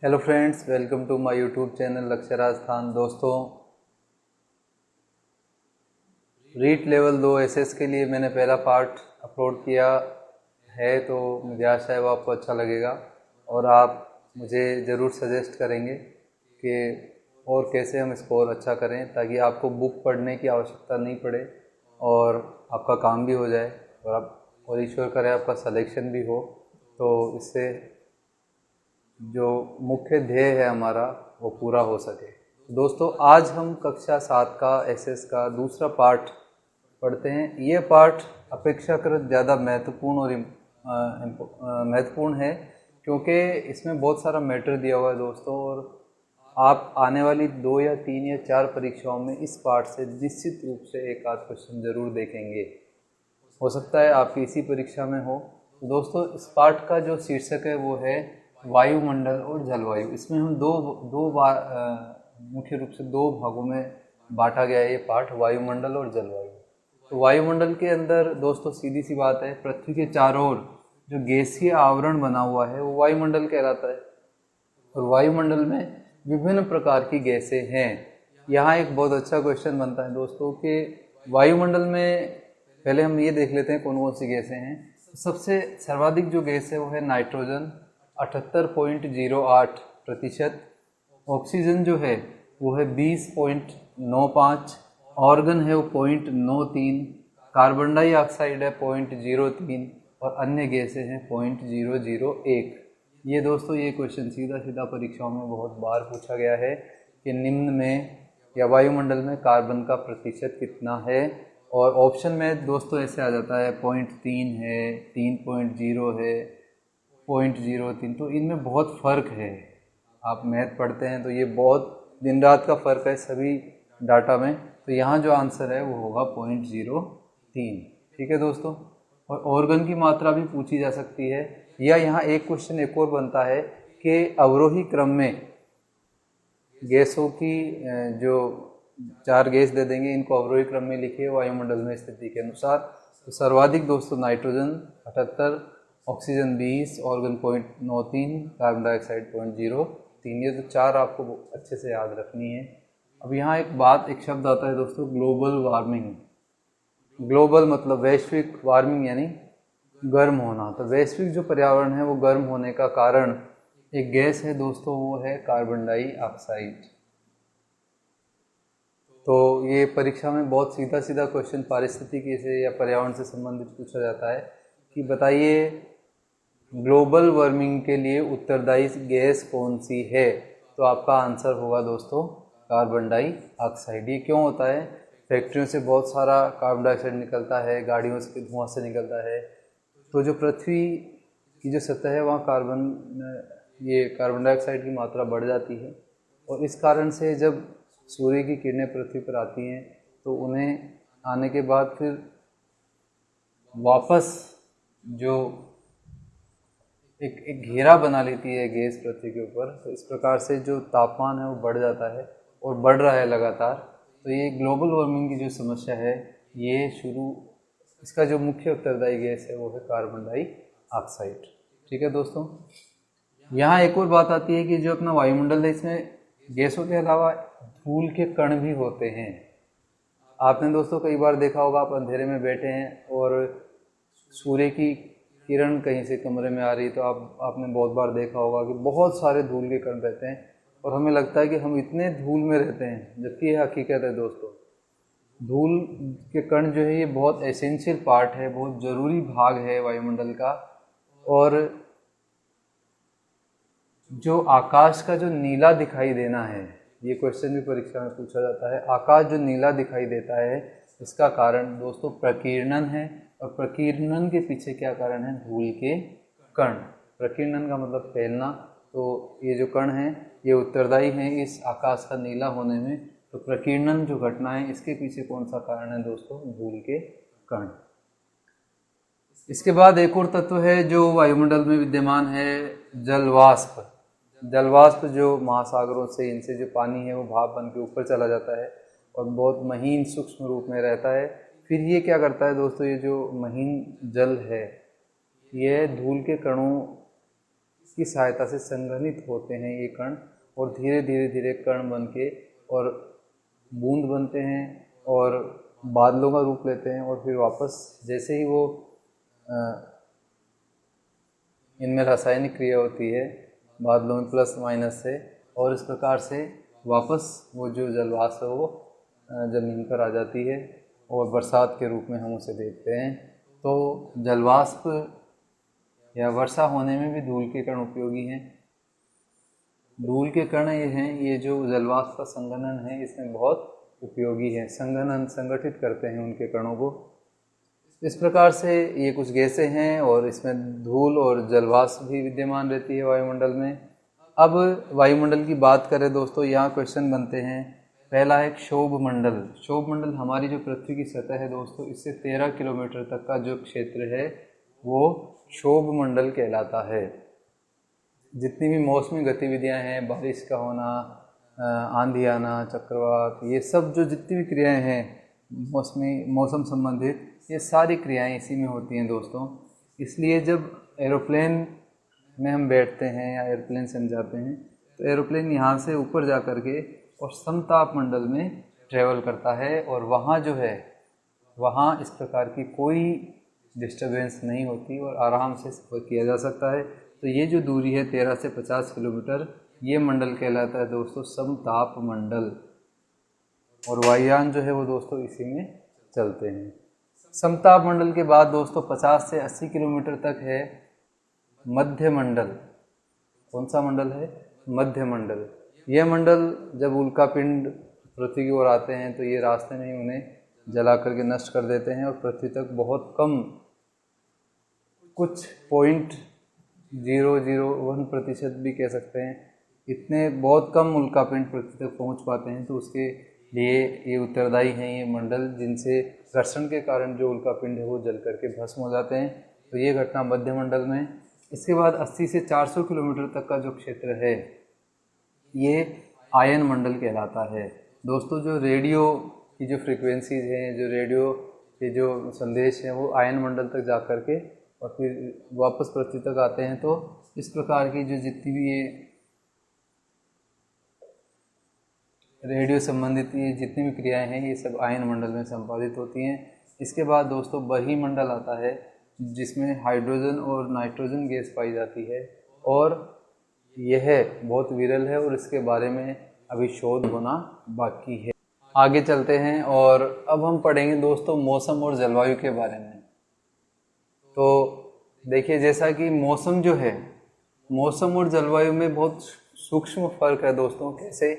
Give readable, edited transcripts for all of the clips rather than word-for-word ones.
Hello friends, welcome to my YouTube channel Lakshya Rajasthan. दोस्तों, REET level 2 SS के लिए मैंने पहला पार्ट अपलोड किया है, तो मुझे आशा है वो आपको अच्छा लगेगा और आप मुझे ज़रूर सजेस्ट करेंगे कि और कैसे हम स्कोर अच्छा करें, ताकि आपको बुक पढ़ने की आवश्यकता नहीं पड़े और आपका काम भी हो जाए और ईश्वर करे आपका सिलेक्शन भी हो। तो इससे जो मुख्य ध्येय है हमारा वो पूरा हो सके। दोस्तों, आज हम कक्षा 7 का एसएस का दूसरा पार्ट पढ़ते हैं। ये पार्ट अपेक्षाकृत ज़्यादा महत्वपूर्ण और महत्वपूर्ण है, क्योंकि इसमें बहुत सारा मैटर दिया हुआ है दोस्तों, और आप आने वाली 2 या 3 या 4 परीक्षाओं में इस पार्ट से निश्चित रूप से एक आध क्वेश्चन ज़रूर देखेंगे। हो सकता है आपकी इसी परीक्षा में हो। तो दोस्तों, इस पार्ट का जो शीर्षक है वो है वायुमंडल और जलवायु। इसमें हम दो बार मुख्य रूप से 2 भागों में बांटा गया है ये पार्ट, वायुमंडल और जलवायु। तो वायुमंडल के अंदर दोस्तों सीधी सी बात है, पृथ्वी के चारों ओर जो गैसीय आवरण बना हुआ है वो वायुमंडल कहलाता है। और वायुमंडल में विभिन्न प्रकार की गैसें हैं। यहाँ एक बहुत अच्छा क्वेश्चन बनता है दोस्तों कि वायुमंडल में पहले हम ये देख लेते हैं कौन कौन सी गैसें हैं। सबसे सर्वाधिक जो गैस है वो है नाइट्रोजन, 78.08%। ऑक्सीजन जो है वो है 20.95, ऑर्गन है वो 0.93, कार्बन डाइऑक्साइड है 0.03 और अन्य गैसें हैं 0.001। ये दोस्तों ये क्वेश्चन सीधा सीधा परीक्षाओं में बहुत बार पूछा गया है कि निम्न में या वायुमंडल में कार्बन का प्रतिशत कितना है। और ऑप्शन में दोस्तों ऐसे आ जाता है 0.3 है, 3.0 है, 0.03। तो इनमें बहुत फ़र्क है। आप मैथ पढ़ते हैं तो ये बहुत दिन रात का फ़र्क है सभी डाटा में। तो यहाँ जो आंसर है वो होगा 0.03। ठीक है दोस्तों। और ऑर्गन की मात्रा भी पूछी जा सकती है, या यहाँ एक क्वेश्चन एक और बनता है कि अवरोही क्रम में गैसों की जो 4 गैस दे देंगे, इनको अवरोही क्रम में लिखिए वायुमंडल में स्थिति के अनुसार। तो सर्वाधिक दोस्तों nitrogen 78, oxygen 20, organ 0.93, carbon dioxide 0.03। ये तो 4 आपको अच्छे से याद रखनी है। अब यहाँ एक शब्द आता है दोस्तों, ग्लोबल वार्मिंग। ग्लोबल मतलब वैश्विक, वार्मिंग यानी गर्म होना। तो वैश्विक जो पर्यावरण है वो गर्म होने का कारण एक गैस है दोस्तों, वो है कार्बन डाइऑक्साइड। तो ये परीक्षा में बहुत सीधा सीधा क्वेश्चन पारिस्थितिकी से या पर्यावरण से संबंधित पूछा जाता है कि बताइए ग्लोबल वार्मिंग के लिए उत्तरदायी गैस कौन सी है। तो आपका आंसर होगा दोस्तों कार्बन डाइऑक्साइड। ये क्यों होता है? फैक्ट्रियों से बहुत सारा कार्बन डाइऑक्साइड निकलता है, गाड़ियों से धुआं से निकलता है। तो जो पृथ्वी की जो सतह है वहाँ कार्बन डाइऑक्साइड की मात्रा बढ़ जाती है, और इस कारण से जब सूर्य की किरणें पृथ्वी पर आती हैं तो उन्हें आने के बाद फिर वापस जो एक घेरा बना लेती है गैस पृथ्वी के ऊपर। तो इस प्रकार से जो तापमान है वो बढ़ जाता है और बढ़ रहा है लगातार। तो ये ग्लोबल वार्मिंग की जो समस्या है, ये इसका जो मुख्य उत्तरदायी गैस है वो है कार्बन डाइऑक्साइड। ठीक है दोस्तों। यहाँ एक और बात आती है कि जो अपना वायुमंडल है, इसमें गैसों के अलावा धूल के कण भी होते हैं। आपने दोस्तों कई बार देखा होगा, आप अंधेरे में बैठे हैं और सूर्य की किरण कहीं से कमरे में आ रही, तो आपने बहुत बार देखा होगा कि बहुत सारे धूल के कण रहते हैं और हमें लगता है कि हम इतने धूल में रहते हैं, जबकि यह हकीकत है दोस्तों। धूल के कण जो है ये बहुत एसेंशियल पार्ट है, बहुत ज़रूरी भाग है वायुमंडल का। और जो आकाश का जो नीला दिखाई देना है, ये क्वेश्चन भी परीक्षा में पूछा जाता है। आकाश जो नीला दिखाई देता है, इसका कारण दोस्तों प्रकीर्णन है। और प्रकीर्णन के पीछे क्या कारण है? धूल के कण। प्रकीर्णन का मतलब फैलना। तो ये जो कण हैं ये उत्तरदायी हैं इस आकाश का नीला होने में। तो प्रकीर्णन जो घटना है, इसके पीछे कौन सा कारण है दोस्तों? धूल के कण। इसके बाद एक और तत्व है जो वायुमंडल में विद्यमान है, जलवाष्प। जलवाष्प जो महासागरों से, इनसे जो पानी है वो भाप बन के ऊपर चला जाता है और बहुत महीन सूक्ष्म रूप में रहता है। फिर ये क्या करता है दोस्तों, ये जो महीन जल है ये धूल के कणों की सहायता से संघनित होते हैं ये कण, और धीरे धीरे धीरे कण बन के और बूंद बनते हैं और बादलों का रूप लेते हैं, और फिर वापस जैसे ही वो इनमें रासायनिक क्रिया होती है बादलों में प्लस माइनस से, और इस प्रकार से वापस वो जो जलवाष्प है वो ज़मीन पर आ जाती है और बरसात के रूप में हम उसे देखते हैं। तो जलवाष्प या वर्षा होने में भी धूल के कण उपयोगी हैं। धूल के कण ये हैं, ये जो जलवाष्प का संघनन है इसमें बहुत उपयोगी है, संघनन संगठित करते हैं उनके कणों को। इस प्रकार से ये कुछ गैसें हैं और इसमें धूल और जलवाष्प भी विद्यमान रहती है वायुमंडल में। अब वायुमंडल की बात करें दोस्तों, यहाँ क्वेश्चन बनते हैं। पहला है क्षोभ मंडल। क्षोभ मंडल हमारी जो पृथ्वी की सतह है दोस्तों, इससे 13 किलोमीटर तक का जो क्षेत्र है वो क्षोभ मंडल कहलाता है। जितनी भी मौसमी गतिविधियां हैं, बारिश का होना, आंधी आना, चक्रवात, ये सब जो जितनी भी क्रियाएं हैं मौसम संबंधित, ये सारी क्रियाएं इसी में होती हैं दोस्तों। इसलिए जब एरोप्लेन में हम बैठते हैं या एरोप्लेन से हम जाते हैं तो एरोप्लेन यहाँ से ऊपर जा कर के और समताप मंडल में ट्रेवल करता है, और वहाँ जो है वहाँ इस प्रकार की कोई डिस्टरबेंस नहीं होती और आराम से सफ़र किया जा सकता है। तो ये जो दूरी है 13 से 50 किलोमीटर, ये मंडल कहलाता है दोस्तों समताप मंडल, और वायुयान जो है वो दोस्तों इसी में चलते हैं। समताप मंडल के बाद दोस्तों 50 से 80 किलोमीटर तक है मध्य मंडल। कौन सा मंडल है? मध्य मंडल। यह मंडल जब उल्कापिंड पृथ्वी की ओर आते हैं तो ये रास्ते में ही उन्हें जला करके नष्ट कर देते हैं, और पृथ्वी तक बहुत कम, कुछ 0.001% भी कह सकते हैं, इतने बहुत कम उल्कापिंड पृथ्वी तक पहुंच पाते हैं। तो उसके लिए ये उत्तरदायी हैं ये मंडल, जिनसे घर्षण के कारण जो उल्कापिंड है वो जल करके भस्म हो जाते हैं। तो ये घटना मध्य मंडल में। इसके बाद 80 से 400 किलोमीटर तक का जो क्षेत्र है ये आयन मंडल कहलाता है दोस्तों। जो रेडियो की जो फ्रीक्वेंसीज हैं, जो रेडियो के जो संदेश हैं, वो आयन मंडल तक जा कर के और फिर वापस पृथ्वी तक आते हैं। तो इस प्रकार की जो जितनी भी ये रेडियो संबंधित ये जितनी भी क्रियाएं हैं ये सब आयन मंडल में संपादित होती हैं। इसके बाद दोस्तों बही मंडल आता है, जिसमें हाइड्रोजन और नाइट्रोजन गैस पाई जाती है, और यह बहुत विरल है और इसके बारे में अभी शोध होना बाकी है। आगे चलते हैं और अब हम पढ़ेंगे दोस्तों मौसम और जलवायु के बारे में। तो देखिए, जैसा कि मौसम जो है, मौसम और जलवायु में बहुत सूक्ष्म फर्क है दोस्तों। कैसे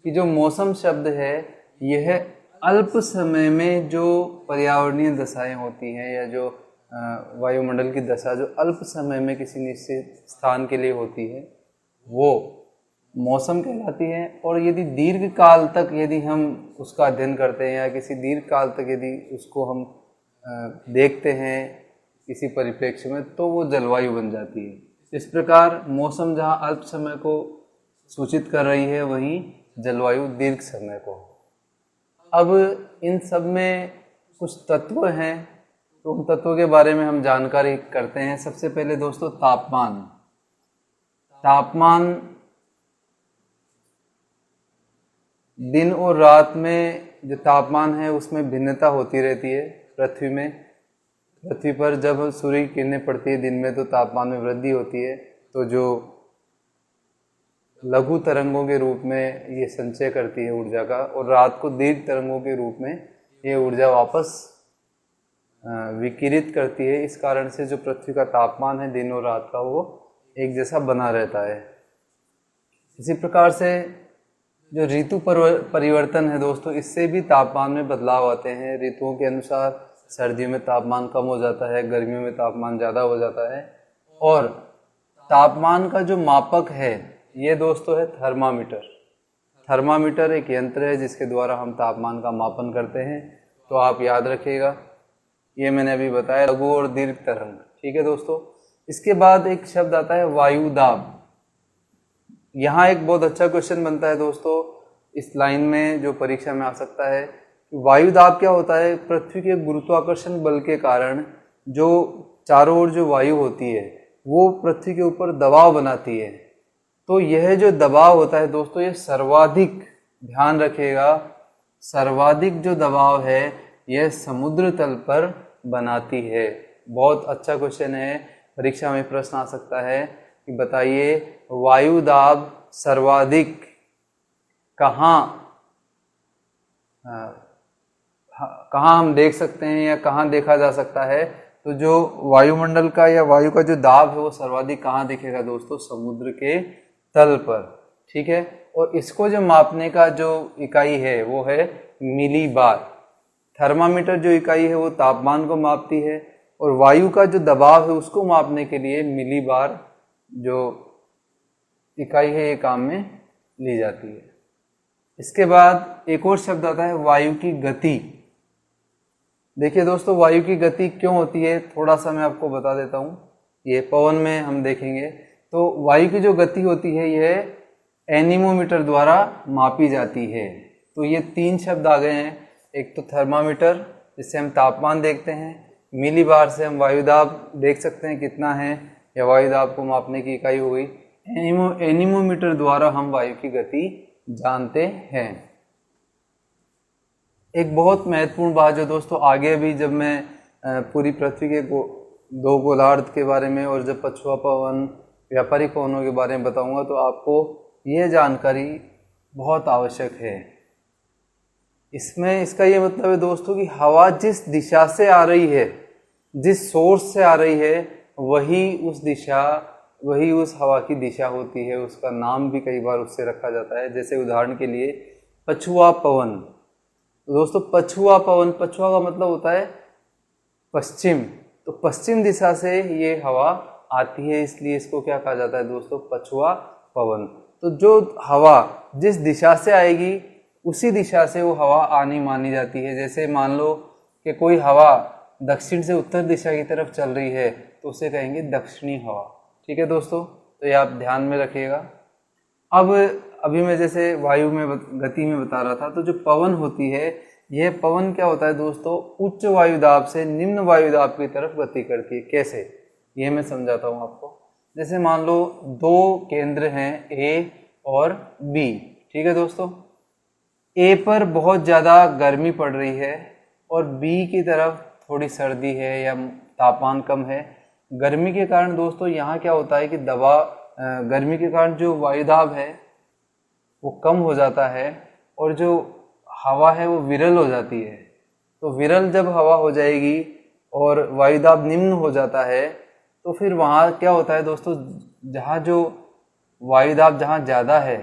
कि जो मौसम शब्द है यह अल्प समय में जो पर्यावरणीय दशाएं होती हैं या जो वायुमंडल की दशा जो अल्प समय में किसी निश्चित स्थान के लिए होती है वो मौसम कहलाती है। और यदि दीर्घ काल तक यदि हम उसका अध्ययन करते हैं या किसी दीर्घ काल तक यदि उसको हम देखते हैं किसी परिप्रेक्ष्य में, तो वो जलवायु बन जाती है। इस प्रकार मौसम जहाँ अल्प समय को सूचित कर रही है, वहीं जलवायु दीर्घ समय को। अब इन सब में कुछ तत्व हैं, तो उन तत्वों के बारे में हम जानकारी करते हैं। सबसे पहले दोस्तों तापमान। तापमान दिन और रात में जो तापमान है उसमें भिन्नता होती रहती है पृथ्वी में। पृथ्वी पर जब सूर्य की किरणें पड़ती है दिन में तो तापमान में वृद्धि होती है, तो जो लघु तरंगों के रूप में ये संचय करती है ऊर्जा का, और रात को दीर्घ तरंगों के रूप में ये ऊर्जा वापस विकिरित करती है। इस कारण से जो पृथ्वी का तापमान है दिन और रात का वो एक जैसा बना रहता है। इसी प्रकार से जो ऋतु परिवर्तन है दोस्तों, इससे भी तापमान में बदलाव आते हैं। ऋतुओं के अनुसार सर्दियों में तापमान कम हो जाता है, गर्मियों में तापमान ज़्यादा हो जाता है। और तापमान का जो मापक है ये दोस्तों है थर्मामीटर। थर्मामीटर एक यंत्र है जिसके द्वारा हम तापमान का मापन करते हैं। तो आप याद रखिएगा, ये मैंने अभी बताया लघु और दीर्घ तरंग। ठीक है दोस्तों। इसके बाद एक शब्द आता है वायु दाब। यहाँ एक बहुत अच्छा क्वेश्चन बनता है दोस्तों इस लाइन में, जो परीक्षा में आ सकता है। वायु दाब क्या होता है? पृथ्वी के गुरुत्वाकर्षण बल के कारण जो चारों ओर जो वायु होती है वो पृथ्वी के ऊपर दबाव बनाती है। तो यह जो दबाव होता है दोस्तों, ये सर्वाधिक, ध्यान रखिएगा, सर्वाधिक जो दबाव है यह समुद्र तल पर बनाती है। बहुत अच्छा क्वेश्चन है, परीक्षा में प्रश्न आ सकता है कि बताइए वायु दाब सर्वाधिक कहाँ हम देख सकते हैं या कहाँ देखा जा सकता है। तो जो वायुमंडल का या वायु का जो दाब है वो सर्वाधिक कहाँ दिखेगा दोस्तों, समुद्र के तल पर। ठीक है, और इसको जो मापने का जो इकाई है वो है मिलीबार। थर्मामीटर जो इकाई है वो तापमान को मापती है, और वायु का जो दबाव है उसको मापने के लिए मिलीबार जो इकाई है ये काम में ली जाती है। इसके बाद एक और शब्द आता है वायु की गति। देखिए दोस्तों, वायु की गति क्यों होती है थोड़ा सा मैं आपको बता देता हूँ, ये पवन में हम देखेंगे। तो वायु की जो गति होती है यह एनीमोमीटर द्वारा मापी जाती है। तो ये 3 शब्द आ गए हैं, एक तो थर्मामीटर जिससे हम तापमान देखते हैं, मिलीबार से हम वायुदाब देख सकते हैं कितना है, या वायुदाब को मापने की इकाई हो गई, एनीमोमीटर द्वारा हम वायु की गति जानते हैं। एक बहुत महत्वपूर्ण बात जो दोस्तों आगे भी जब मैं पूरी पृथ्वी के 2 गोलार्ध के बारे में और जब पछुआ पवन, व्यापारिक पवनों के बारे में बताऊंगा तो आपको यह जानकारी बहुत आवश्यक है। इसमें इसका ये मतलब है दोस्तों कि हवा जिस दिशा से आ रही है, जिस सोर्स से आ रही है, वही उस हवा की दिशा होती है। उसका नाम भी कई बार उससे रखा जाता है। जैसे उदाहरण के लिए पछुआ पवन। दोस्तों पछुआ पवन, पछुआ का मतलब होता है पश्चिम, तो पश्चिम दिशा से ये हवा आती है, इसलिए इसको क्या कहा जाता है दोस्तों, पछुआ पवन। तो जो हवा जिस दिशा से आएगी उसी दिशा से वो हवा आनी मानी जाती है। जैसे मान लो कि कोई हवा दक्षिण से उत्तर दिशा की तरफ चल रही है तो उसे कहेंगे दक्षिणी हवा। ठीक है दोस्तों, तो ये आप ध्यान में रखिएगा। अब अभी मैं जैसे वायु में गति में बता रहा था, तो जो पवन होती है, यह पवन क्या होता है दोस्तों, उच्च वायुदाब से निम्न वायुदाब की तरफ गति करती है। कैसे, ये मैं समझाता हूँ आपको। जैसे मान लो 2 केंद्र हैं ए और बी। ठीक है दोस्तों, ए पर बहुत ज़्यादा गर्मी पड़ रही है और बी की तरफ थोड़ी सर्दी है या तापमान कम है। गर्मी के कारण दोस्तों यहाँ क्या होता है कि गर्मी के कारण जो वायुदाब है वो कम हो जाता है और जो हवा है वो विरल हो जाती है। तो विरल जब हवा हो जाएगी और वायुदाब निम्न हो जाता है तो फिर वहाँ क्या होता है दोस्तों, जहाँ जो वायुदाब जहाँ ज़्यादा है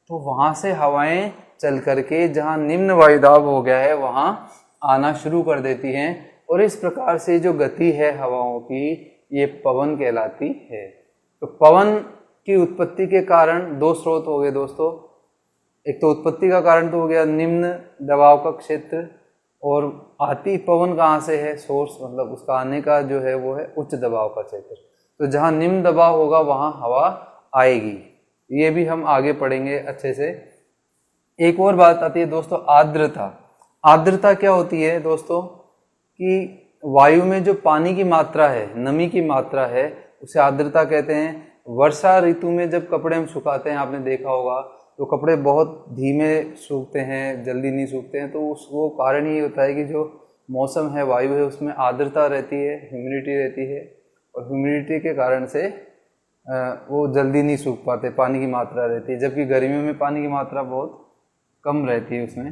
तो वहाँ से हवाएं चल करके जहाँ निम्न वायुदाब हो गया है वहाँ आना शुरू कर देती हैं, और इस प्रकार से जो गति है हवाओं की ये पवन कहलाती है। तो पवन की उत्पत्ति के कारण 2 स्रोत हो गए दोस्तों। एक तो उत्पत्ति का कारण तो हो गया निम्न दबाव का क्षेत्र, और आती पवन कहाँ से है, सोर्स, मतलब उसका आने का जो है वो है उच्च दबाव का क्षेत्र। तो जहाँ निम्न दबाव होगा वहाँ हवा आएगी। ये भी हम आगे पढ़ेंगे अच्छे से। एक और बात आती है दोस्तों, आर्द्रता। आर्द्रता क्या होती है दोस्तों कि वायु में जो पानी की मात्रा है, नमी की मात्रा है, उसे आर्द्रता कहते हैं। वर्षा ऋतु में जब कपड़े हम सुखाते हैं, आपने देखा होगा तो कपड़े बहुत धीमे सूखते हैं, जल्दी नहीं सूखते हैं। तो वो कारण ये होता है कि जो मौसम है, वायु है, उसमें आर्द्रता रहती है, ह्यूमिडिटी रहती है, और ह्यूमिडिटी के कारण से वो जल्दी नहीं सूख पाते, पानी की मात्रा रहती है। जबकि गर्मियों में पानी की मात्रा बहुत कम रहती है उसमें।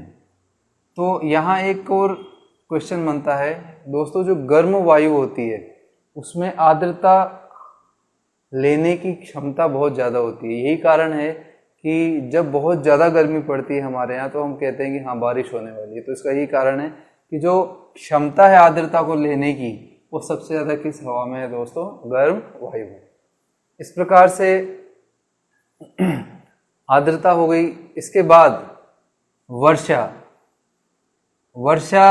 तो यहाँ एक और क्वेश्चन बनता है दोस्तों, जो गर्म वायु होती है उसमें आर्द्रता लेने की क्षमता बहुत ज़्यादा होती है। यही कारण है कि जब बहुत ज़्यादा गर्मी पड़ती है हमारे यहाँ तो हम कहते हैं कि हाँ बारिश होने वाली है। तो इसका यही कारण है कि जो क्षमता है आर्द्रता को लेने की वो सबसे ज़्यादा किस हवा में है दोस्तों, गर्म वायु में। इस प्रकार से आर्द्रता हो गई। इसके बाद वर्षा। वर्षा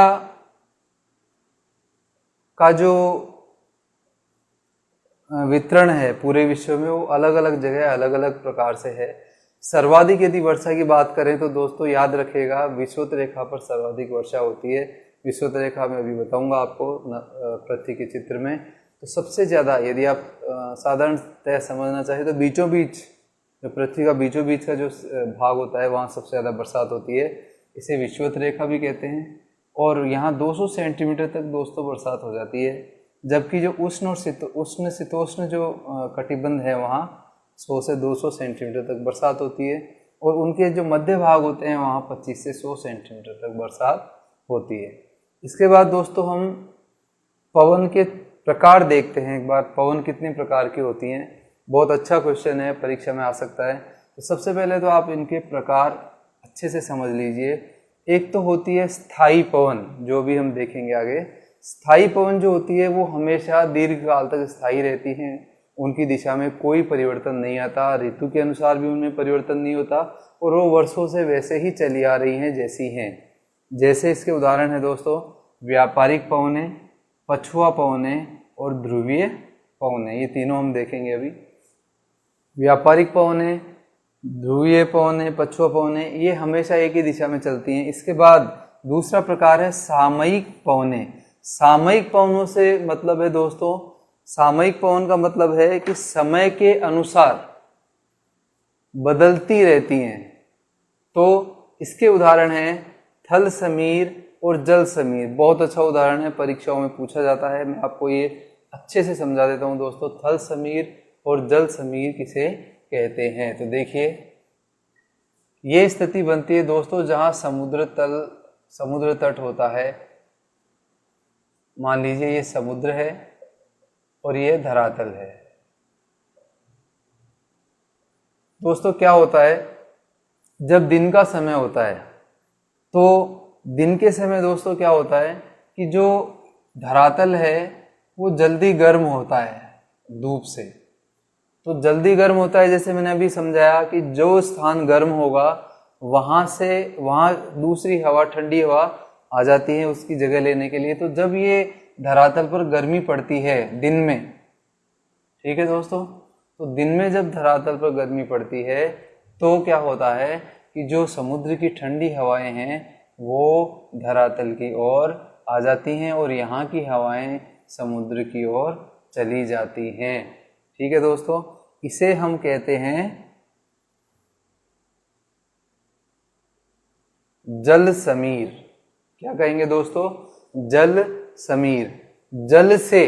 का जो वितरण है पूरे विश्व में वो अलग अलग जगह अलग अलग प्रकार से है। सर्वाधिक यदि वर्षा की बात करें तो दोस्तों याद रखिएगा विषुवत रेखा पर सर्वाधिक वर्षा होती है। विषुवत रेखा में अभी बताऊंगा आपको पृथ्वी के चित्र में। तो सबसे ज़्यादा यदि आप साधारणतः समझना चाहें तो बीचों बीच, जो पृथ्वी का बीचों बीच का जो भाग होता है वहाँ सबसे ज़्यादा बरसात होती है। इसे विषुवत रेखा भी कहते हैं। और यहाँ 200 सेंटीमीटर तक दोस्तों बरसात हो जाती है। जबकि जो उष्ण और शीतोष्ण जो कटिबंध है वहाँ 100 से 200 सेंटीमीटर तक बरसात होती है। और उनके जो मध्य भाग होते हैं वहाँ 25 से 100 सेंटीमीटर तक बरसात होती है। इसके बाद दोस्तों हम पवन के प्रकार देखते हैं एक बार, पवन कितने प्रकार की होती हैं। बहुत अच्छा क्वेश्चन है, परीक्षा में आ सकता है। तो सबसे पहले तो आप इनके प्रकार अच्छे से समझ लीजिए। एक तो होती है स्थायी पवन, जो भी हम देखेंगे आगे। स्थायी पवन जो होती है वो हमेशा दीर्घकाल तक स्थायी रहती हैं, उनकी दिशा में कोई परिवर्तन नहीं आता, ऋतु के अनुसार भी उनमें परिवर्तन नहीं होता, और वो वर्षों से वैसे ही चली आ रही हैं जैसी हैं। जैसे इसके उदाहरण है दोस्तों व्यापारिक पवनें, पछुआ पवनें और ध्रुवीय पवनें। ये तीनों हम देखेंगे अभी। व्यापारिक पवनें, ध्रुवीय पवनें, पछुआ पवनें, ये हमेशा एक ही दिशा में चलती हैं। इसके बाद दूसरा प्रकार है सामयिक पवनें। सामयिक पवनों से मतलब है दोस्तों, सामयिक पवन का मतलब है कि समय के अनुसार बदलती रहती हैं। तो इसके उदाहरण हैं थल समीर और जल समीर। बहुत अच्छा उदाहरण है, परीक्षाओं में पूछा जाता है। मैं आपको ये अच्छे से समझा देता हूँ दोस्तों, थल समीर और जल समीर किसे कहते हैं। तो देखिए ये स्थिति बनती है दोस्तों जहाँ समुद्र तट होता है। मान लीजिए ये समुद्र है और ये धरातल है। दोस्तों क्या होता है, जब दिन का समय होता है तो दिन के समय दोस्तों क्या होता है कि जो धरातल है वो जल्दी गर्म होता है धूप से। तो जल्दी गर्म होता है, जैसे मैंने अभी समझाया कि जो स्थान गर्म होगा वहाँ दूसरी हवा, ठंडी हवा आ जाती है उसकी जगह लेने के लिए। तो जब ये धरातल पर गर्मी पड़ती है दिन में, ठीक है दोस्तों, तो दिन में जब धरातल पर गर्मी पड़ती है तो क्या होता है कि जो समुद्र की ठंडी हवाएं हैं वो धरातल की ओर आ जाती हैं और यहाँ की हवाएं समुद्र की ओर चली जाती हैं। ठीक है दोस्तों, इसे हम कहते हैं जल समीर। क्या कहेंगे दोस्तों, जल समीर। जल से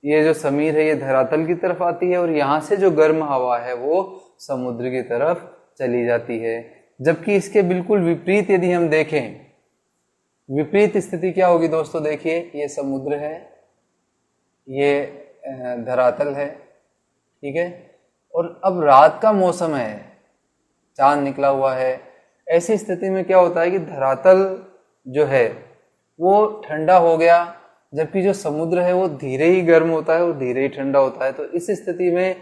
ये जो समीर है ये धरातल की तरफ आती है और यहाँ से जो गर्म हवा है वो समुद्र की तरफ चली जाती है। जबकि इसके बिल्कुल विपरीत यदि हम देखें, विपरीत स्थिति क्या होगी दोस्तों, देखिए ये समुद्र है, ये धरातल है, ठीक है, और अब रात का मौसम है, चांद निकला हुआ है। ऐसी स्थिति में क्या होता है कि धरातल जो है वो ठंडा हो गया, जबकि जो समुद्र है वो धीरे ही गर्म होता है और धीरे ही ठंडा होता है। तो इस स्थिति में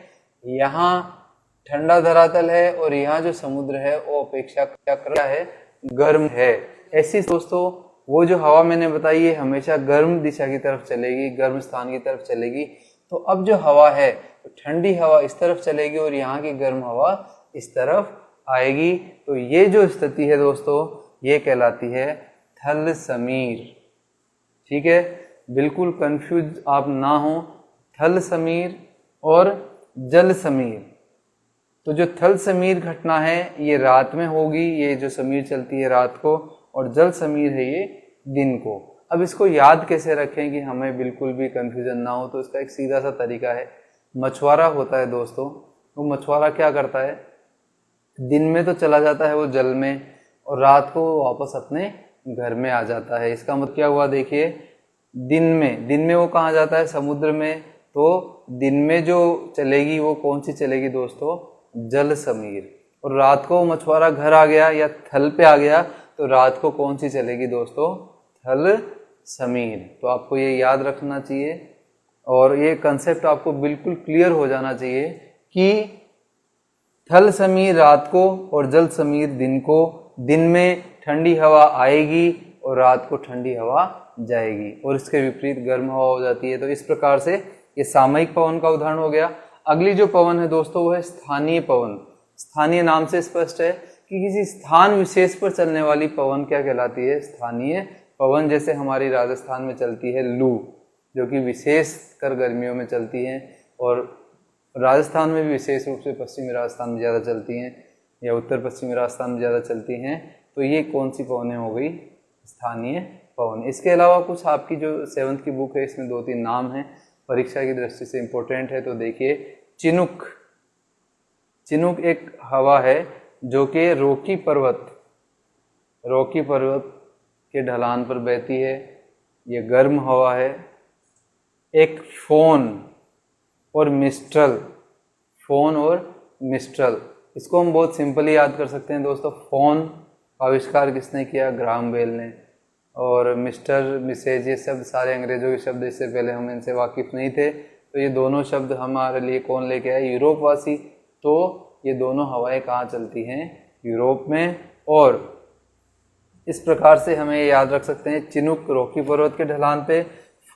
यहाँ ठंडा धरातल है और यहाँ जो समुद्र है वो अपेक्षा क्या कर रहा है, गर्म है। ऐसी दोस्तों वो जो हवा मैंने बताई है हमेशा गर्म दिशा की तरफ चलेगी, गर्म स्थान की तरफ चलेगी। तो अब जो हवा है ठंडी हवा इस तरफ चलेगी और यहाँ की गर्म हवा इस तरफ आएगी। तो ये जो स्थिति है दोस्तों ये कहलाती है थल समीर। ठीक है, बिल्कुल कंफ्यूज आप ना हो, थल समीर और जल समीर। तो जो थल समीर घटना है ये रात में होगी, ये जो समीर चलती है रात को, और जल समीर है ये दिन को। अब इसको याद कैसे रखें कि हमें बिल्कुल भी कंफ्यूजन ना हो, तो इसका एक सीधा सा तरीका है, मछुआरा होता है दोस्तों, वो मछुआरा क्या करता है, दिन में तो चला जाता है वो जल में और रात को वापस अपने घर में आ जाता है। इसका मतलब क्या हुआ, देखिए दिन में वो कहाँ जाता है, समुद्र में। तो दिन में जो चलेगी वो कौन सी चलेगी दोस्तों, जल समीर। और रात को मछुआरा घर आ गया या थल पे आ गया तो रात को कौन सी चलेगी दोस्तों, थल समीर। तो आपको ये याद रखना चाहिए और ये कंसेप्ट आपको बिल्कुल क्लियर हो जाना चाहिए कि थल समीर रात को और जल समीर दिन को। दिन में ठंडी हवा आएगी और रात को ठंडी हवा जाएगी और इसके विपरीत गर्म हवा हो जाती है। तो इस प्रकार से ये सामयिक पवन का उदाहरण हो गया। अगली जो पवन है दोस्तों वो है स्थानीय पवन। स्थानीय नाम से स्पष्ट है कि किसी स्थान विशेष पर चलने वाली पवन क्या कहलाती है, स्थानीय पवन। जैसे हमारी राजस्थान में चलती है लू, जो कि विशेष कर गर्मियों में चलती हैं और राजस्थान में भी विशेष रूप से पश्चिमी राजस्थान में ज़्यादा चलती हैं या उत्तर पश्चिमी राजस्थान में ज़्यादा चलती हैं। तो ये कौन सी पवनें हो गई? स्थानीय पवन। इसके अलावा कुछ आपकी जो 7th की बुक है इसमें 2-3 नाम हैं, परीक्षा की दृष्टि से इम्पोर्टेंट है। तो देखिए, चिनुक। चिनुक एक हवा है जो कि रॉकी पर्वत के ढलान पर बहती है, ये गर्म हवा है। एक फोन और मिस्ट्रल, इसको हम बहुत सिंपली याद कर सकते हैं दोस्तों। फोन का आविष्कार किसने किया? ग्राहम बेल ने। और मिसेज, ये शब्द सारे अंग्रेजों के शब्द, इससे पहले हम इनसे वाकिफ नहीं थे। तो ये दोनों शब्द हमारे लिए कौन लेके आए? यूरोपवासी। तो ये दोनों हवाएं कहाँ चलती हैं? यूरोप में। और इस प्रकार से हमें याद रख सकते हैं, चिनुक रॉकी पर्वत के ढलान पे,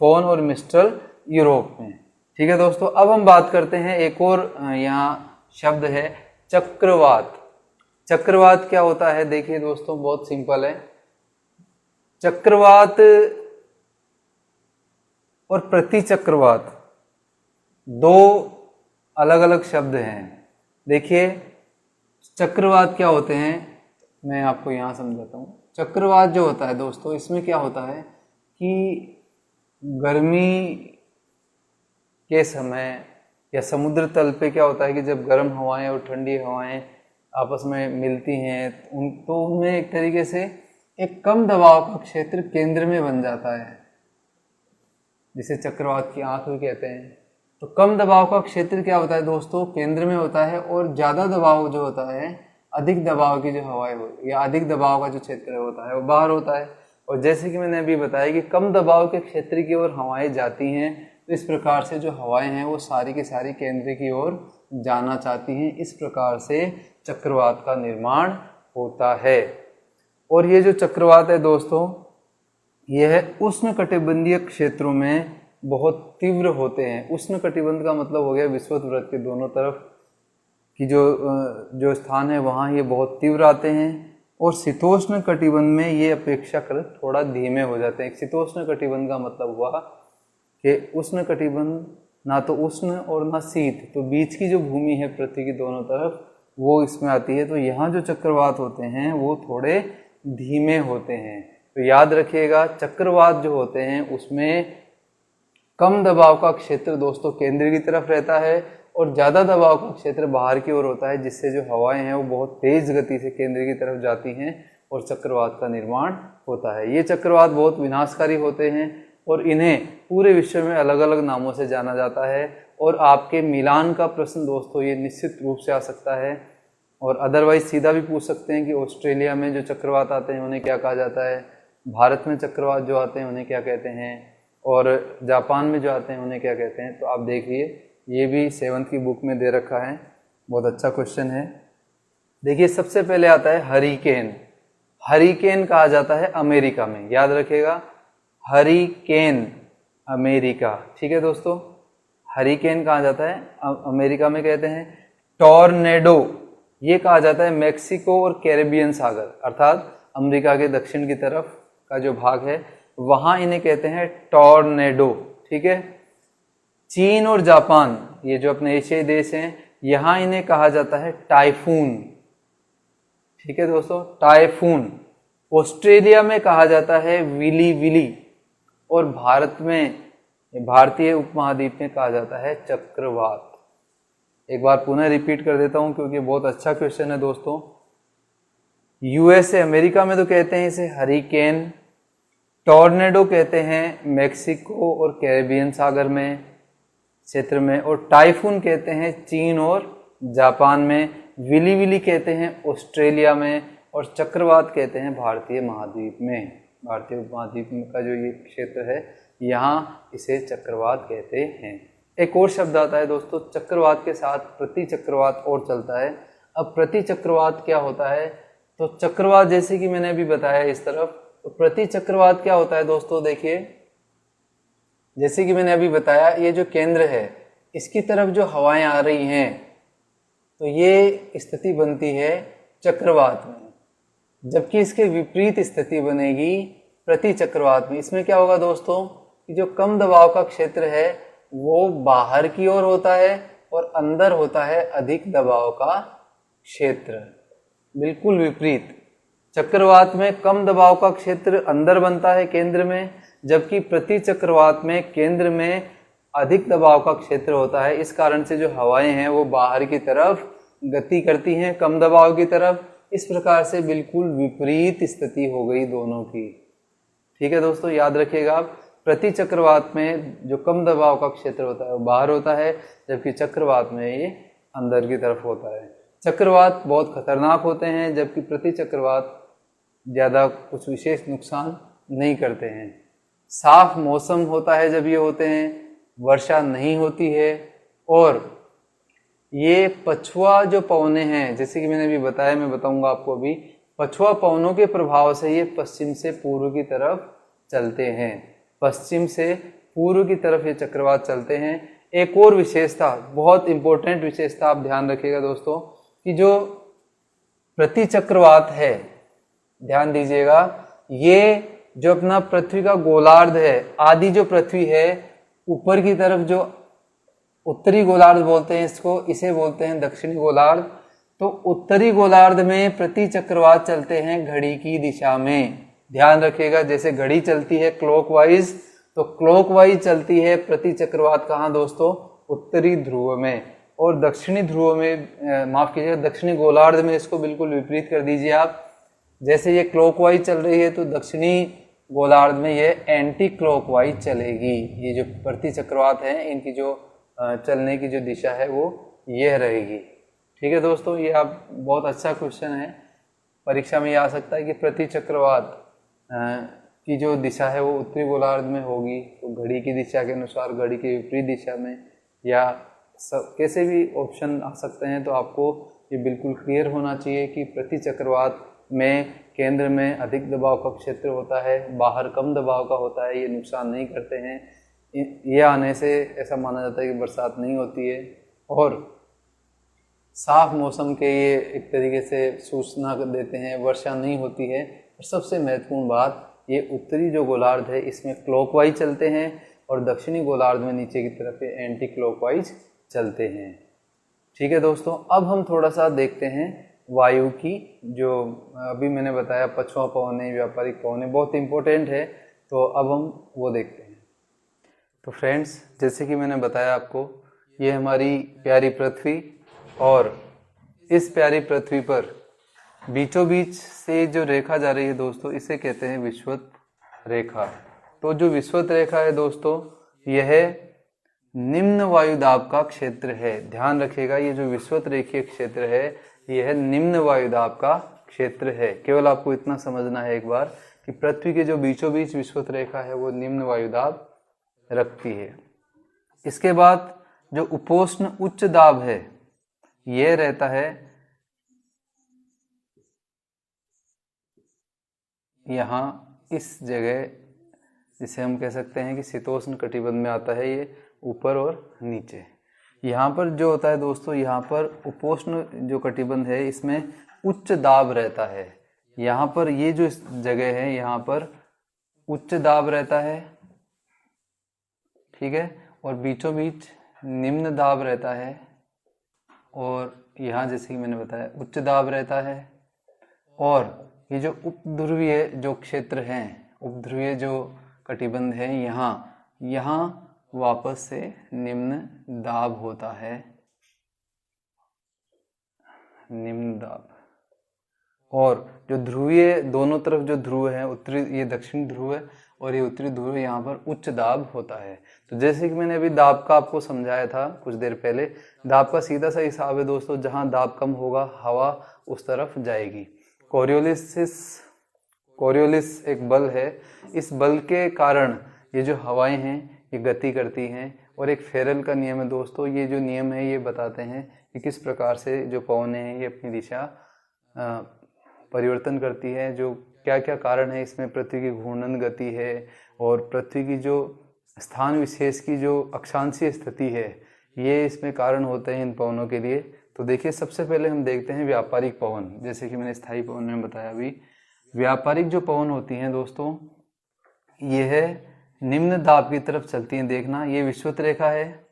फोन और मिस्ट्रल यूरोप में। ठीक है दोस्तों, अब हम बात करते हैं एक और यहाँ शब्द है चक्रवात। चक्रवात क्या होता है? देखिए दोस्तों, बहुत सिंपल है। चक्रवात और प्रतिचक्रवात दो अलग अलग शब्द हैं। देखिए, चक्रवात क्या होते हैं, मैं आपको यहाँ समझाता हूँ। चक्रवात जो होता है दोस्तों, इसमें क्या होता है कि गर्मी के समय या समुद्र तल पे क्या होता है कि जब गर्म हवाएं और ठंडी हवाएं आपस में मिलती हैं तो उनमें एक तरीके से एक कम दबाव का क्षेत्र केंद्र में बन जाता है, जिसे चक्रवात की आंख भी कहते हैं। तो कम दबाव का क्षेत्र क्या होता है दोस्तों? केंद्र में होता है। और ज़्यादा दबाव जो होता है, अधिक दबाव की जो हवाएं हो या अधिक दबाव का जो क्षेत्र होता है वो बाहर होता है। और जैसे कि मैंने अभी बताया कि कम दबाव के क्षेत्र की ओर हवाएं जाती हैं, तो इस प्रकार से जो हवाएं हैं वो सारी की सारी केंद्र की ओर जाना चाहती हैं। इस प्रकार से चक्रवात का निर्माण होता है। और ये जो चक्रवात है दोस्तों, यह उष्णकटिबंधीय क्षेत्रों में बहुत तीव्र होते हैं। उष्णकटिबंध का मतलब हो गया विषुवत वृत्त के दोनों तरफ की जो स्थान है वहाँ ये बहुत तीव्र आते हैं। और शीतोष्ण कटिबंध में ये अपेक्षाकृत थोड़ा धीमे हो जाते हैं। शीतोष्ण कटिबंध का मतलब हुआ कि उष्ण कटिबंध ना तो उष्ण और ना शीत, तो बीच की जो भूमि है पृथ्वी की दोनों तरफ, वो इसमें आती है। तो यहाँ जो चक्रवात होते हैं वो थोड़े धीमे होते हैं। तो याद रखिएगा, चक्रवात जो होते हैं उसमें कम दबाव का क्षेत्र दोस्तों केंद्र की तरफ रहता है और ज़्यादा दबाव का क्षेत्र बाहर की ओर होता है, जिससे जो हवाएं हैं वो बहुत तेज गति से केंद्र की तरफ जाती हैं और चक्रवात का निर्माण होता है। ये चक्रवात बहुत विनाशकारी होते हैं और इन्हें पूरे विश्व में अलग अलग नामों से जाना जाता है। और आपके मिलान का प्रश्न दोस्तों ये निश्चित रूप से आ सकता है। और अदरवाइज सीधा भी पूछ सकते हैं कि ऑस्ट्रेलिया में जो चक्रवात आते हैं उन्हें क्या कहा जाता है, भारत में चक्रवात जो आते हैं उन्हें क्या कहते हैं, और जापान में जो आते हैं उन्हें क्या कहते हैं। तो आप देखिए, ये भी 7th की बुक में दे रखा है, बहुत अच्छा क्वेश्चन है। देखिए, सबसे पहले आता है हरिकेन। हरिकेन कहा जाता है अमेरिका में, याद रखिएगा, हरिकेन अमेरिका। ठीक है दोस्तों, हरिकेन कहा जाता है अमेरिका में कहते हैं। टॉर्नेडो ये कहा जाता है मेक्सिको और कैरेबियन सागर, अर्थात अमेरिका के दक्षिण की तरफ का जो भाग है वहाँ इन्हें कहते हैं टॉर्नेडो। ठीक है, चीन और जापान, ये जो अपने एशियाई देश हैं, यहाँ इन्हें कहा जाता है टाइफून। ठीक है दोस्तों, टाइफून। ऑस्ट्रेलिया में कहा जाता है विली विली। और भारत में, भारतीय उपमहाद्वीप में कहा जाता है चक्रवात। एक बार पुनः रिपीट कर देता हूं क्योंकि बहुत अच्छा क्वेश्चन है दोस्तों। यूएसए अमेरिका में तो कहते हैं इसे हरिकेन, टॉर्नेडो कहते हैं मेक्सिको और कैरेबियन सागर में क्षेत्र में, और टाइफून कहते हैं चीन और जापान में, विली विली कहते हैं ऑस्ट्रेलिया में, और चक्रवात कहते हैं भारतीय महाद्वीप में। भारतीय उपमहाद्वीप का जो ये क्षेत्र है यहाँ इसे चक्रवात कहते हैं। एक और शब्द आता है दोस्तों, चक्रवात के साथ प्रति चक्रवात और चलता है। अब प्रति चक्रवात क्या होता है, तो चक्रवात जैसे कि मैंने अभी बताया इस तरफ, तो प्रति चक्रवात क्या होता है दोस्तों, देखिए जैसे कि मैंने अभी बताया, ये जो केंद्र है इसकी तरफ जो हवाएं आ रही हैं तो ये स्थिति बनती है चक्रवात में, जबकि इसके विपरीत स्थिति बनेगी प्रति चक्रवात में। इसमें क्या होगा दोस्तों, कि जो कम दबाव का क्षेत्र है वो बाहर की ओर होता है और अंदर होता है अधिक दबाव का क्षेत्र। बिल्कुल विपरीत, चक्रवात में कम दबाव का क्षेत्र अंदर बनता है केंद्र में, जबकि प्रति चक्रवात में केंद्र में अधिक दबाव का क्षेत्र होता है। इस कारण से जो हवाएं हैं वो बाहर की तरफ गति करती हैं, कम दबाव की तरफ। इस प्रकार से बिल्कुल विपरीत स्थिति हो गई दोनों की। ठीक है दोस्तों, याद रखिएगा आप, प्रति चक्रवात में जो कम दबाव का क्षेत्र होता है वो बाहर होता है, जबकि चक्रवात में ये अंदर की तरफ होता है। चक्रवात बहुत खतरनाक होते हैं, जबकि प्रति चक्रवात ज़्यादा कुछ विशेष नुकसान नहीं करते हैं। साफ मौसम होता है जब ये होते हैं, वर्षा नहीं होती है, और ये पछुआ जो पवने हैं, जैसे कि मैंने अभी बताया, मैं बताऊंगा आपको अभी, पछुआ पवनों के प्रभाव से ये पश्चिम से पूर्व की तरफ चलते हैं। पश्चिम से पूर्व की तरफ ये चक्रवात चलते हैं। एक और विशेषता, बहुत इंपॉर्टेंट विशेषता आप ध्यान रखिएगा दोस्तों, कि जो प्रति चक्रवात है, ध्यान दीजिएगा, ये जो अपना पृथ्वी का गोलार्ध है, आदि जो पृथ्वी है, ऊपर की तरफ जो उत्तरी गोलार्ध बोलते हैं इसको, इसे बोलते हैं दक्षिणी गोलार्ध। तो उत्तरी गोलार्ध में प्रति चक्रवात चलते हैं घड़ी की दिशा में। ध्यान रखिएगा, जैसे घड़ी चलती है क्लॉकवाइज, तो क्लॉकवाइज चलती है प्रति चक्रवात कहाँ दोस्तों? उत्तरी ध्रुव में। और दक्षिणी ध्रुव में, माफ कीजिएगा, दक्षिणी गोलार्ध में इसको बिल्कुल विपरीत कर दीजिए आप। जैसे ये क्लॉकवाइज चल रही है तो दक्षिणी गोलार्ध में ये एंटी क्लॉकवाइज चलेगी। ये जो प्रति चक्रवात है, इनकी जो चलने की जो दिशा है वो यह रहेगी। ठीक है दोस्तों, ये आप बहुत अच्छा क्वेश्चन है, परीक्षा में ये आ सकता है कि प्रति चक्रवात की जो दिशा है वो उत्तरी गोलार्ध में होगी, तो घड़ी की दिशा के अनुसार घड़ी की विपरीत दिशा में, या सब कैसे भी ऑप्शन आ सकते हैं। तो आपको ये बिल्कुल क्लियर होना चाहिए कि प्रति चक्रवात में केंद्र में अधिक दबाव का क्षेत्र होता है, बाहर कम दबाव का होता है, ये नुकसान नहीं करते हैं। ये आने से ऐसा माना जाता है कि बरसात नहीं होती है, और साफ मौसम के ये एक तरीके से सूचना देते हैं, वर्षा नहीं होती है। और सबसे महत्वपूर्ण बात, ये उत्तरी जो गोलार्ध है इसमें क्लॉकवाइज चलते हैं, और दक्षिणी गोलार्ध में नीचे की तरफ ये एंटी क्लॉकवाइज चलते हैं। ठीक है दोस्तों, अब हम थोड़ा सा देखते हैं वायु की, जो अभी मैंने बताया पछुआ पवनें, व्यापारिक पवनें बहुत इंपॉर्टेंट है, तो अब हम वो देखते हैं। तो फ्रेंड्स, जैसे कि मैंने बताया आपको, ये हमारी प्यारी पृथ्वी, और इस प्यारी पृथ्वी पर बीचों बीच से जो रेखा जा रही है दोस्तों, इसे कहते हैं विषुवत रेखा। तो जो विषुवत रेखा है दोस्तों, यह निम्न वायुदाब का क्षेत्र है। ध्यान रखिएगा, ये जो विषुवत रेखीय क्षेत्र है यह निम्न वायुदाब का क्षेत्र है। केवल आपको इतना समझना है एक बार कि पृथ्वी के जो बीचों बीच विषुवत रेखा है वो निम्न वायुदाब रखती है। इसके बाद जो उपोष्ण उच्च दाब है, यह रहता है यहाँ इस जगह, जिसे हम कह सकते हैं कि शीतोष्ण कटिबंध में आता है, ये ऊपर और नीचे। यहाँ पर जो होता है दोस्तों, यहाँ पर उपोष्ण जो कटिबंध है इसमें उच्च दाब रहता है। यहाँ पर ये जो जगह है यहाँ पर उच्च दाब रहता है, ठीक है, और बीचों बीच निम्न दाब रहता है, और यहाँ जैसे कि मैंने बताया उच्च दाब रहता है। और ये जो उपध्रुवीय जो क्षेत्र हैं, उपध्रुवीय जो कटिबंध है, यहाँ वापस से निम्न दाब होता है, निम्न दाब। और जो ध्रुवीय दोनों तरफ जो ध्रुव है, उत्तरी ये दक्षिण ध्रुव है और ये उत्तरी ध्रुव है, यहाँ पर उच्च दाब होता है। तो जैसे कि मैंने अभी दाब का आपको समझाया था कुछ देर पहले, दाब का सीधा सा हिसाब है दोस्तों, जहाँ दाब कम होगा हवा उस तरफ जाएगी। कोरियोलिस एक बल है, इस बल के कारण ये जो हवाएं हैं ये गति करती हैं। और एक फेरल का नियम है दोस्तों, ये जो नियम है ये बताते हैं कि किस प्रकार से जो पवनें हैं ये अपनी दिशा परिवर्तन करती है, जो क्या क्या कारण है इसमें। पृथ्वी की घूर्णन गति है, और पृथ्वी की जो स्थान विशेष की जो अक्षांशीय स्थिति है, ये इसमें कारण होते हैं इन पवनों के लिए। तो देखिए, सबसे पहले हम देखते हैं व्यापारिक पवन। जैसे कि मैंने स्थायी पवन में बताया अभी, व्यापारिक जो पवन होती हैं दोस्तों, यह निम्न दाब की तरफ चलती हैं। देखना, ये विषुवत रेखा है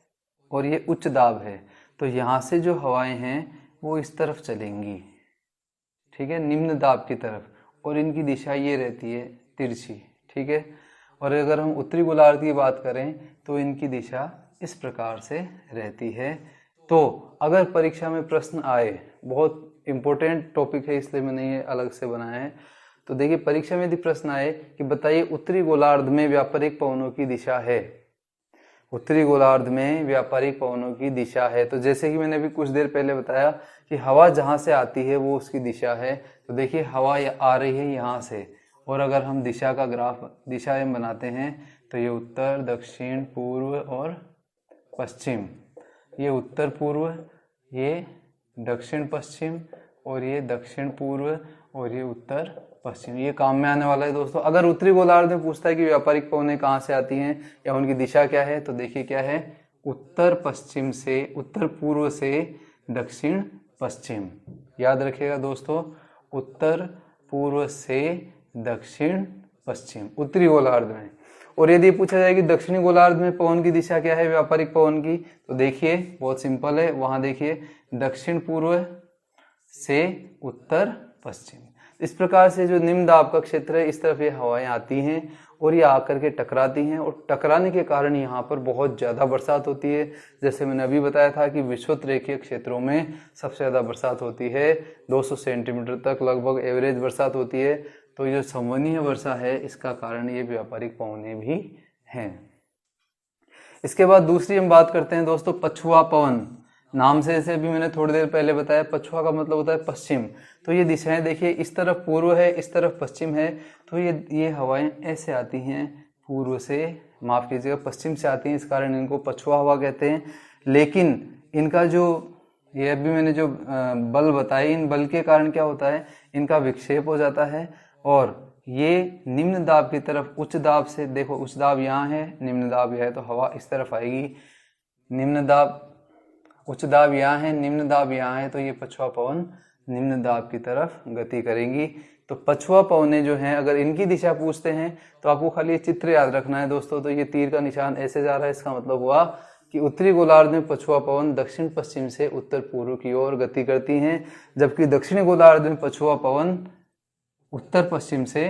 और ये उच्च दाब है, तो यहाँ से जो हवाएं हैं वो इस तरफ चलेंगी, ठीक है, निम्न दाब की तरफ, और इनकी दिशा ये रहती है तिरछी, ठीक है। और अगर हम उत्तरी गोलार्ध की बात करें तो इनकी दिशा इस प्रकार से रहती है। तो अगर परीक्षा में प्रश्न आए, बहुत इंपॉर्टेंट टॉपिक है इसलिए मैंने ये अलग से बनाया है, तो देखिए परीक्षा में यदि प्रश्न आए कि बताइए उत्तरी गोलार्ध में व्यापारिक पवनों की दिशा है, उत्तरी गोलार्ध में व्यापारिक पवनों की दिशा है, तो जैसे कि मैंने अभी कुछ देर पहले बताया कि हवा जहाँ से आती है वो उसकी दिशा है। तो देखिए हवा आ रही है यहाँ से, और अगर हम दिशा का ग्राफ, दिशाएं बनाते हैं तो ये उत्तर, दक्षिण, पूर्व और पश्चिम, ये उत्तर पूर्व, ये दक्षिण पश्चिम, और ये दक्षिण पूर्व, और ये उत्तर पश्चिम, ये काम में आने वाला है दोस्तों। अगर उत्तरी गोलार्ध में पूछता है कि व्यापारिक पवनें कहाँ से आती हैं या उनकी दिशा क्या है, तो देखिए क्या है, उत्तर पश्चिम से, उत्तर पूर्व से दक्षिण पश्चिम, याद रखिएगा दोस्तों, उत्तर पूर्व से दक्षिण पश्चिम उत्तरी गोलार्ध में। और यदि पूछा जाए कि दक्षिणी गोलार्ध में पवन की दिशा क्या है व्यापारिक पवन की, तो देखिए बहुत सिंपल है, वहां देखिए दक्षिण पूर्व से उत्तर पश्चिम। इस प्रकार से जो निम्न दाब का क्षेत्र है, इस तरफ ये हवाएं आती हैं और ये आकर के टकराती हैं, और टकराने के कारण यहाँ पर बहुत ज़्यादा बरसात होती है। जैसे मैंने अभी बताया था कि विषुवत रेखीय क्षेत्रों में सबसे ज़्यादा बरसात होती है, 200 सेंटीमीटर तक लगभग एवरेज बरसात होती है। तो ये जो संवहनीय वर्षा है, इसका कारण ये व्यापारिक पवनें भी हैं। इसके बाद दूसरी हम बात करते हैं दोस्तों पछुआ पवन। नाम से जैसे अभी मैंने थोड़ी देर पहले बताया, पछुआ का मतलब होता है पश्चिम। तो ये दिशाएं देखिए, इस तरफ पूर्व है, इस तरफ पश्चिम है, तो ये हवाएं ऐसे आती हैं, पूर्व से, माफ कीजिएगा, पश्चिम से आती हैं, इस कारण इनको पछुआ हवा कहते हैं। लेकिन इनका जो, ये अभी मैंने जो बल बताए, इन बल के कारण क्या होता है, इनका विक्षेप हो जाता है, और ये निम्न दाब की तरफ उच्च दाब से, देखो उच्च दाब यहाँ है, निम्न दाब यह है, तो हवा इस तरफ आएगी, निम्न दाब, उच्च दाब यहाँ है, निम्न दाब यहाँ है, तो ये पछुआ पवन निम्न दाब की तरफ गति करेंगी। तो पछुआ पवनें जो हैं, अगर इनकी दिशा पूछते हैं तो आपको खाली ये चित्र याद रखना है दोस्तों। तो ये तीर का निशान ऐसे जा रहा है, इसका मतलब हुआ कि उत्तरी गोलार्ध में पछुआ पवन दक्षिण पश्चिम से उत्तर पूर्व की ओर गति करती हैं, जबकि दक्षिणी गोलार्ध में पछुआ पवन उत्तर पश्चिम से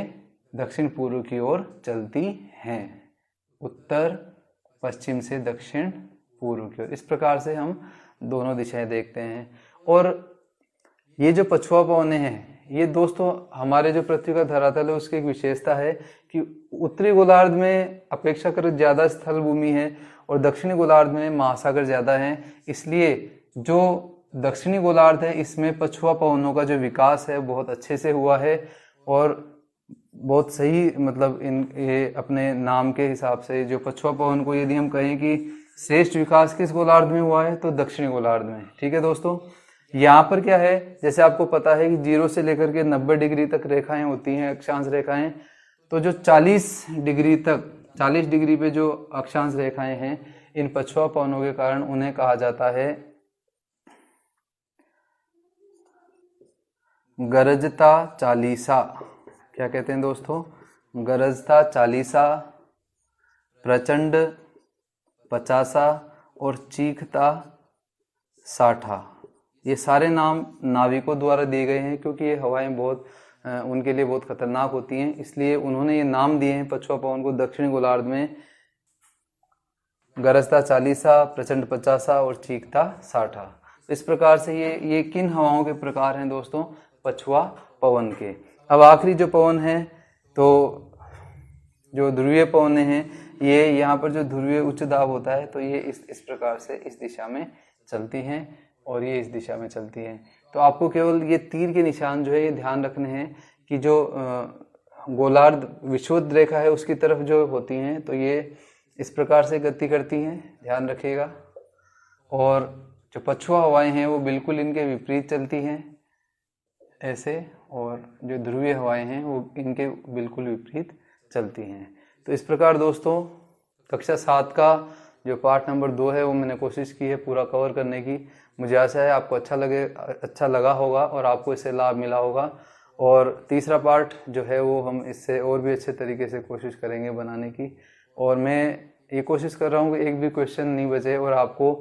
दक्षिण पूर्व की ओर चलती हैं, उत्तर पश्चिम से दक्षिण पूर्व की ओर। इस प्रकार से हम दोनों दिशाएं देखते हैं। और ये जो पछुआ पवनें हैं, ये दोस्तों हमारे जो पृथ्वी का धरातल है उसकी एक विशेषता है कि उत्तरी गोलार्ध में अपेक्षाकृत ज़्यादा स्थल भूमि है और दक्षिणी गोलार्ध में महासागर ज़्यादा है। इसलिए जो दक्षिणी गोलार्ध है, इसमें पछुआ पवनों का जो विकास है बहुत अच्छे से हुआ है, और बहुत सही, मतलब ये अपने नाम के हिसाब से जो पछुआ पवन को यदि हम कहें कि श्रेष्ठ विकास किस गोलार्ध में हुआ है, तो दक्षिणी गोलार्ध में। ठीक है दोस्तों, यहाँ पर क्या है, जैसे आपको पता है कि 0 से लेकर के 90 डिग्री तक रेखाएं होती हैं, अक्षांश रेखाएं। तो जो 40 डिग्री तक, 40 डिग्री पे जो अक्षांश रेखाएं हैं, इन पछुआ पवनों के कारण उन्हें कहा जाता है गरजता चालीसा। क्या कहते हैं दोस्तों, गरजता चालीसा, प्रचंड पचासा और चीखता साठा। ये सारे नाम नाविकों द्वारा दिए गए हैं, क्योंकि ये हवाएं बहुत उनके लिए बहुत खतरनाक होती हैं, इसलिए उन्होंने ये नाम दिए हैं पछुआ पवन को। दक्षिणी गोलार्ध में गरजता चालीसा, प्रचंड पचासा और चीखता साठा। इस प्रकार से ये किन हवाओं के प्रकार हैं दोस्तों, पछुआ पवन के। अब आखिरी जो पवन है, तो जो ध्रुवीय पवनें हैं, ये यहाँ पर जो ध्रुवीय उच्च दाब होता है, तो ये इस प्रकार से इस दिशा में चलती हैं और ये इस दिशा में चलती हैं। तो आपको केवल ये तीर के निशान जो है ये ध्यान रखने हैं कि जो गोलार्ध विषुवत रेखा है उसकी तरफ जो होती हैं, तो ये इस प्रकार से गति करती हैं, ध्यान रखिएगा। और जो पछुआ हवाएं हैं वो बिल्कुल इनके विपरीत चलती हैं, ऐसे, और जो ध्रुवीय हवाएं हैं वो इनके बिल्कुल विपरीत चलती हैं। तो इस प्रकार दोस्तों कक्षा 7 का जो पार्ट नंबर 2 है वो मैंने कोशिश की है पूरा कवर करने की। मुझे आशा है आपको अच्छा लगा होगा और आपको इससे लाभ मिला होगा। और तीसरा पार्ट जो है वो हम इससे और भी अच्छे तरीके से कोशिश करेंगे बनाने की। और मैं ये कोशिश कर रहा हूँ कि एक भी क्वेश्चन नहीं बचे और आपको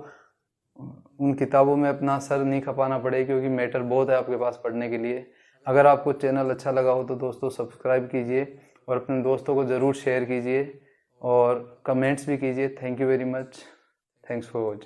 उन किताबों में अपना सर नहीं खपाना पड़े, क्योंकि मैटर बहुत है आपके पास पढ़ने के लिए। अगर आपको चैनल अच्छा लगा हो तो दोस्तों सब्सक्राइब कीजिए और अपने दोस्तों को ज़रूर शेयर कीजिए और कमेंट्स भी कीजिए। Thank you very much. Thanks for watching.